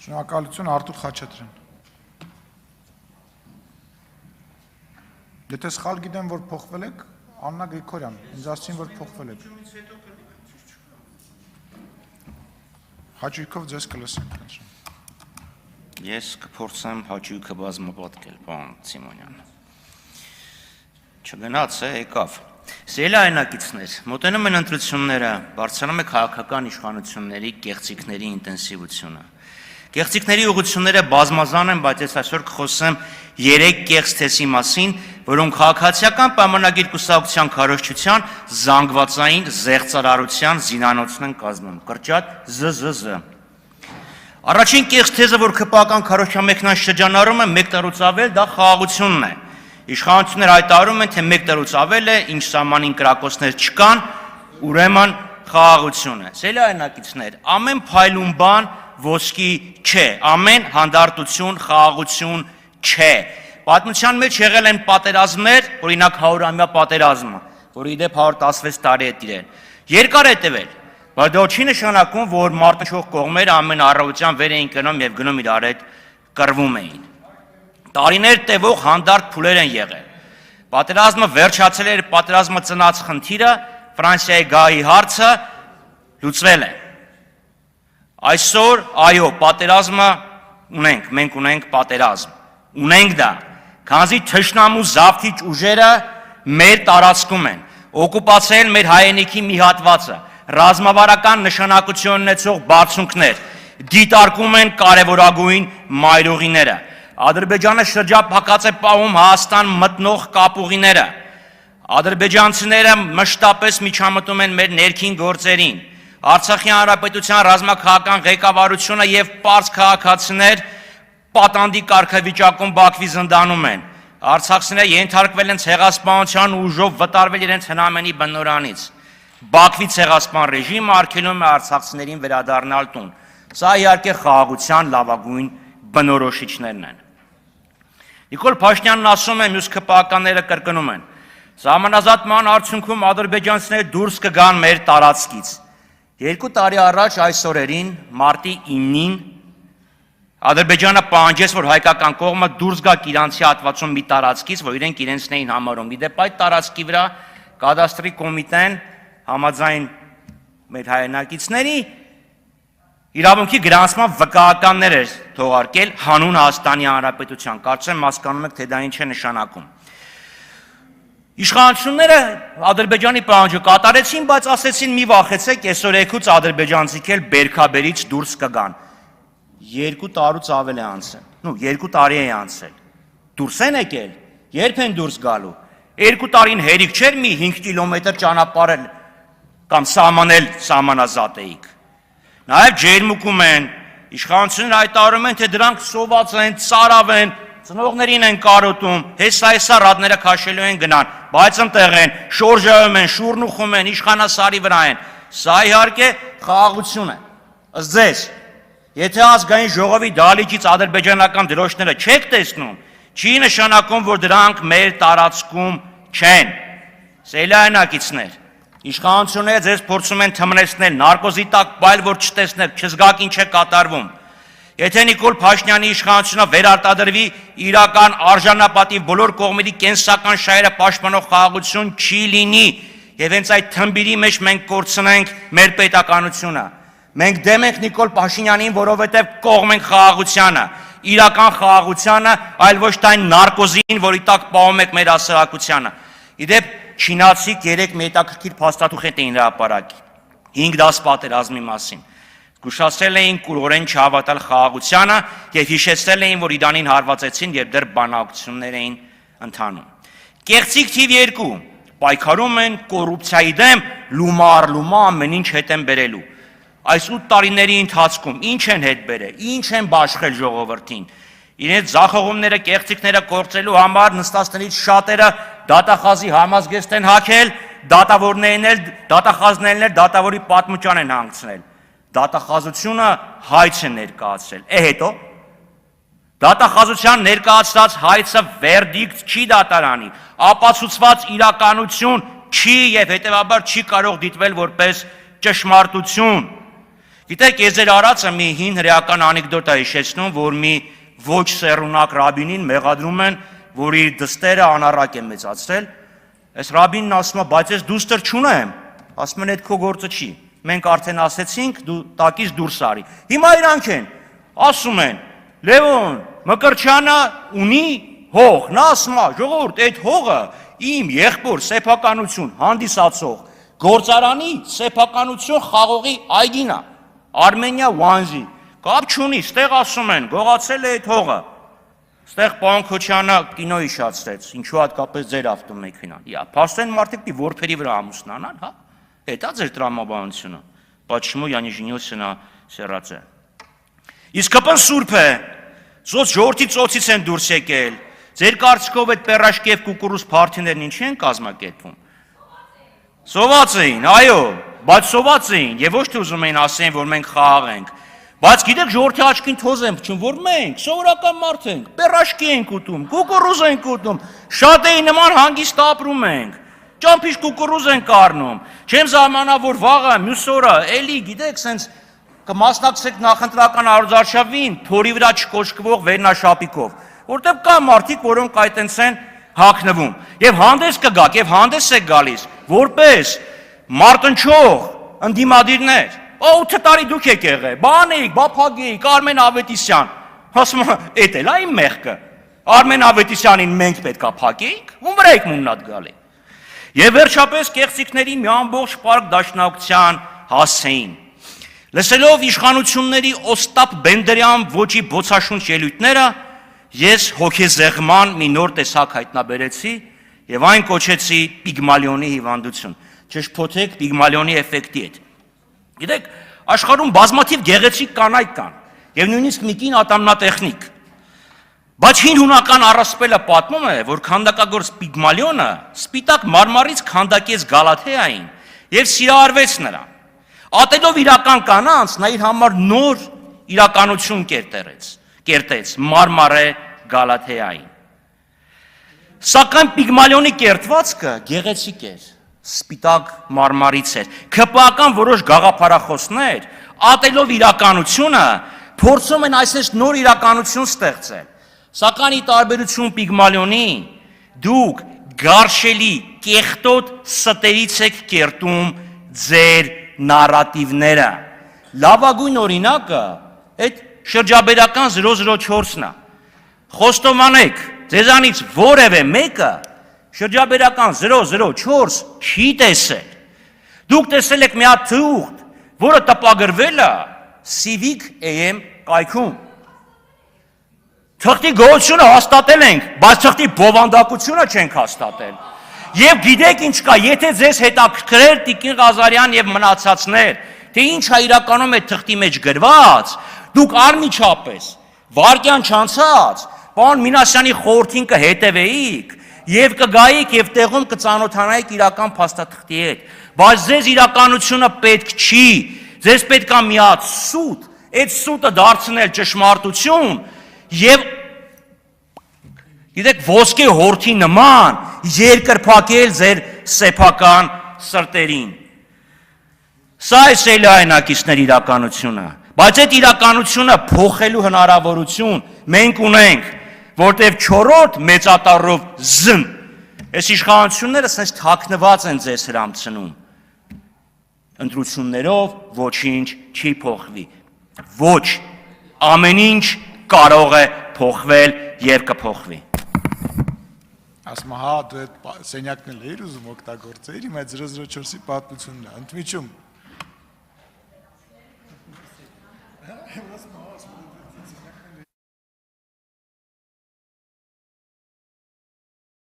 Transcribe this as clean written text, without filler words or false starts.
Շնորհակալություն Արտուր Խաչատրյան։ Եթե սխալ գիտեմ, որ փոխվել եք, Աննա Գրիգորյան, ինձ ասացին, որ փոխվել եք։ Հաճույքով ձեզ կլսենք։ Ես կփորձեմ հաճույքը բազմապատկել, պարոն Սիմոնյան։ Չգնաց է, եկավ։ Սիրելի հայրենակիցներ, մոտենում են ընտրությունները, բարձրանում է քաղաքական իշխանությունների կեղծիքների ինտենսիվությունը։ Կեղծիքների ուղղությունները բազմազան են, բայց ես այսօր կխոսեմ 3 կեղծ թեսի մասին, որոնք քաղաքացիական պայմանագիր կուսակցության քարոզչության զանգվածային զեղծարարության զինանոցն են կազմում։ Կրճատ ԶԶԶ։ Առաջին կեղծ թեզը, որ ԿՊԱ-ական քարոզչամեքենան շրջանառում է 1 տարուց ավել, դա խաղաղությունն է։ Իշխանությունները հայտարարում են, թե 1 տարուց ավել է, ինչ սահմանին կրակոցներ չկան, ուրեմն խաղաղություն է։ Սիրելի հայրենակիցներ, ամեն փայլուն բան ոսկի չէ, ամեն հանդարտություն խաղաղություն չէ։ Պատմության մեջ եղել են պատերազմներ, օրինակ 100-ամյա պատերազմը, որը ի դեպ 116 տարի է տիրել։ Երկար է տևել, բայց դա չի նշանակում, որ մարտնչող կողմերը ամեն առավոտյան վեր էին կնում եւ գնում իրար հետ կռվում էին։ Տարիներ տևող հանդարտ փուլեր են եղել։ Պատերազմը վերջացել էր, պատերազմը ծնած խնդիրը, Ֆրանսիայի գահի հարցը լուծվել է։ Այսօր, այո, պատերազմը ունենք, մենք ունենք պատերազմ, ունենք դա, քանզի թշնամու զավթիչ ուժերը մեր տարածքում են, օկուպացել մեր հայրենիքի մի հատվածը, ռազմավարական նշանակություն ունեցող բարձունքներ, դիտարկում են կարևորագույն մայրուղիները, Ադրբեջանը շրջափակած է պահում Հայաստան մտնող կապուղիները, ադրբեջանցիները մշտապես միջամտում են մեր ներքին գործերին, Արցախի հանրապետության ռազմաքաղաքական ղեկավարությունը եւ պարզ քաղաքացիներ պատանդի կարգավիճակում Բաքվի զնդանում են։ Արցախցիները ենթարկվել են ցեղասպանության ուժով վտարվել իրենց հնամենի բնորանից։ Բաքվի ցեղասպան ռեժիմը արգելում է արցախցիներին վերադառնալ տուն։ Սա իհարկե խաղաղության լավագույն բնորոշիչներն են։ Նիկոլ Փաշինյանն ասում է, մյուս ԿՊԱ-ականները կրկնում են. Սահմանազատման արդյունքում ադրբեջանցիները դուրս կգան մեր տարածքից։ 2 տարի առաջ այս օրերին, մարտի 9-ին, Ադրբեջանը պահանջեց, որ հայկական կողմը դուրս գա իրանցի հատվածում մի տարածքից, որ իրենք իրենցն էին համարում։ Իդեպ այդ տարածքի վրա կադաստրի կոմիտեն համաձայն մեր հայրենակիցների իրավունքի գրանցման վկայականներ էր թողարկել հանուն Հայաստանի Հանրապետության։ Կարծեմ հասկանում եք, թե դա ինչ է նշանակում։ Իշխանությունները Ադրբեջանի պահանջը կատարեցին, բայց ասեցին մի վախեցեք, այսօր եկուց ադրբեջանցիք էլ բերքաբերից դուրս կգան։ 2 տարուց ավել է անցել, 2 տարի է անցել, դուրս են եկել, երբ են դուրս գալու, 2 տարին հերիք չէր մի 5 կիլոմետր ճանապարհել կամ սահմանել սահմանազատեիք, նաև ջերմուկում են, իշխանությունները հայտարարում են, թե դրանք սոված են, ծարավ են, ծնողներին են կարոտում, հեսա ռադները քաշելու են գնան, բայց ընտեղ են, շորժայում են, շուրնուխում են, իշխանասարի վրա են, սա իհարկե խաղաղություն է, ըստ ձեզ, եթե ազգային ժողովի դահլիճից ադրբեջանական դրոշները չեք տեսնում, չի նշանակում, որ դրանք մեր տարածքում չեն։ Սիրելի հայրենակիցներ, իշխանությունները ձեզ փորձում են թմրեցնել, նարկոզի տակ բայլ, որ չտեսնեք, չզգաք ինչ է կատարվում։ Եթե Նիկոլ Փաշինյանի իշխանությունը վերարտադրվի իրական արժանապատիվ բոլոր կողմերի կենսական շահերը պաշտպանող խաղաղություն չի լինի, եւ հենց այդ թմբիրի մեջ մենք կորցնենք մեր պետականությունը։ Մենք դեմ ենք Նիկոլ Փաշինյանին, որովհետև կողմ ենք խաղաղությանը, իրական խաղաղությանը, այլ ոչ թե այն նարկոզին, որի տակ պահում եք մեր հասարակությանը։ Իդեպ չինացիք 3 հետաքրքիր փաստաթուղթ էին հրապարակի 5 դաս պատերազմի մասին։ Զգուշացրել էին կուրորեն չհավատալ խաղաղությանը եւ հիշեցրել էին, որ Իրանին հարվածեցին եւ դեռ բանակցություններ էին ընթանում։ Կեղծիք թիվ 2 պայքարում են կոռուպցիայի դեմ, լումա ամեն ինչ հետ են բերելու։ Այս 8 տարիների ընթացքում ինչ են հետ բերել, ինչ են բաշխել ժողովրդին։ Իրենց ձախողումները, կեղծիքները կորցրելու համար նստածներից շատերը դատախազի համազգեստ են հագել, դատախազներն էլ դատավորի պատմուճան են հանգցնել։ Դատախազությունը հայց է ներկայացրել։ Հետո դատախազության ներկայացրած հայցը վերդիկտ չի դատարանի, ապացուցված իրականություն չի եւ հետեւաբար չի կարող դիտվել որպես ճշմարտություն։ Գիտեք, ես ձեր արածը մի հին հրեական անեկդոտ է հիշեցնում, որ մի ոչ սեռունակ ռաբինին մեղադրում են, որ իր դստերը անառակ է մեծացրել։ Այս ռաբինն ասում է, բայց ես դուստր չունեմ, ասում են, այդ քո գործը չի։ Մենք արդեն ասեցինք, դու տակից դուրս արի։ Հիմա իրանք են, ասում են, Լևոն Մկրտչյանը ունի հող, նա ասում է, ժողովուրդ, այդ հողը իմ եղբոր սեփականություն հանդիսացող գործարանի սեփականություն խաղողի այգին է, Արմենիա Wanzi, կապ չունի, ստեղ ասում են, գողացել է այդ հողը։ Ստեղ պարոն Քոչյանը կինո հիշացրեց, ինչու հատկապես ձեր ավտոմեքենան։ Փաստորեն մարդիկ պիտի որբերի վրա ամուսնանան, հա։ Էտա ձեր տրամաբանությունը։ Почему я не женился на Սերացե։ Իսկ կապան սուրբ է։ Սոց ժողովրդի ծոցից են դուրս եկել։ Ձեր կարծիքով այդ պերաշկի եւ կուկուրուզ փարթիներն ինչի են կազմակերպվում։ Սոված էին, այո, բայց սոված էին եւ ոչ թե ուզում էին ասեն, որ մենք խաղաղ ենք։ Բայց գիտեք ժողովրդի աչքին թոզ են փչում, որ մենք սովորական մարդ ենք, պերաշկի ենք ուտում, կուկուրուզ ենք ուտում, շատեի նման հանգիստ ապրում ենք։ Ճամփիշ կուկուրուզ ենք առնում։ Չեմ զարմանա, որ վաղը մյուս օրը էլի գիտեք, սենց կմասնակցեք նախընտրական առողջարշավին, թորի վրա չկոչկվող վերնաշապիկով, որտեղ կա մարդիկ, որոնք այտենց են հագնվում։ Եվ հանդես կգաք, եւ հանդես եք գալիս, որպես մարտնչող ընդդիմադիրներ։ 8 տարի դուք եք եղել, բանեիք, բափագեիք, Արմեն Ավետիսյան։ Ասում եմ, էդ էլ այն մեղքը։ Արմեն Ավետիսյանին մենք պետքա փակեինք, ում վրա եք մուննատ գալի։ Եվ վերջապես կեղծիքների մի ամբողջ պարկ դաշնակցության հասցեին։ Լսելով իշխանությունների Օստապ Բենդերյան ոճի բոցաշունչ ելույթները, ես հոգեզեղման մի նոր տեսակ հայտնաբերեցի եւ այն կոչեցի Պիգմալիոնի հիվանդություն։ Չշփոթեք Պիգմալիոնի էֆեկտի հետ։ Գիտեք, աշխարհում բազմաթիվ գեղեցիկ կանայք կան եւ նույնիսկ մի կին ատամնատեխնիկ։ Բայց հին հունական առասպելը պատմում է, որ քանդակագործ Պիգմալիոնը սպիտակ մարմարից քանդակեց Գալաթեային եւ սիրահարվեց նրան։ Ատելով իրական կանանց, նա իր համար նոր իրականություն կերտեց Մարմարե Գալաթեային։ Սակայն Պիգմալիոնի կերտվածքը գեղեցիկ էր, սպիտակ մարմարից էր։ ՔՊԱ-կան որոշ գաղափարախոսներ, ատելով իրականությունը, փորձում են այսպես նոր իրականություն ստեղծել։ Սակայն ի տարբերություն Պիգմալիոնի, դուք գարշելի կեղտոտ ստերից եք կերտում ձեր նարատիվները։ Լավագույն օրինակը այդ շրջաբերական 004-ն է։ Խոստովանեք, ձեզանից որևէ մեկը շրջաբերական 004 չի տեսել։ Դուք տեսել եք մի հատ թուղթ, որը տպագրվել է Civic AM կայքում։ Թղթի գոյությունը հաստատել ենք, բայց թղթի բովանդակությունը չենք հաստատել։ Եվ գիտեք ինչ կա, եթե ձեզ հետաքրքրեր Տիկին Ղազարյան եւ մնացածներ, թե ինչ է իրականում այդ թղթի մեջ գրված, դուք անմիջապես վարկյան չանցած պարոն Մինասյանի խորհրդին կհետևեիք եւ կգայիք եւ տեղում կծանոթանայիք իրական փաստաթղթի հետ։ Բայց ձեզ իրականությունը պետք չի, ձեզ պետք է մի հատ սուտ, այդ սուտը դարձնել ճշմարտություն եւ գիտեք ոսկե հորթի նման երկրփակել ձեր սեփական սրտերին։ Սա է սելայնակիցներ իրականությունը, բայց այդ իրականությունը փոխելու հնարավորություն մենք ունենք, որտեղ չորրորդ մեծատառով զն, այս իշխանությունները սենց թաքնված են ձեզ հրամցնում։ Ընտրություններով ոչինչ չի փոխվի, ոչ, ամեն ինչ կարող է փոխվել եւ կփոխվի։ Ասում հա դու այդ սենյակն էլ էիր ուզում օգտագործեիր, իմ այդ 004-ի պատմությունն է, ընդմիջում։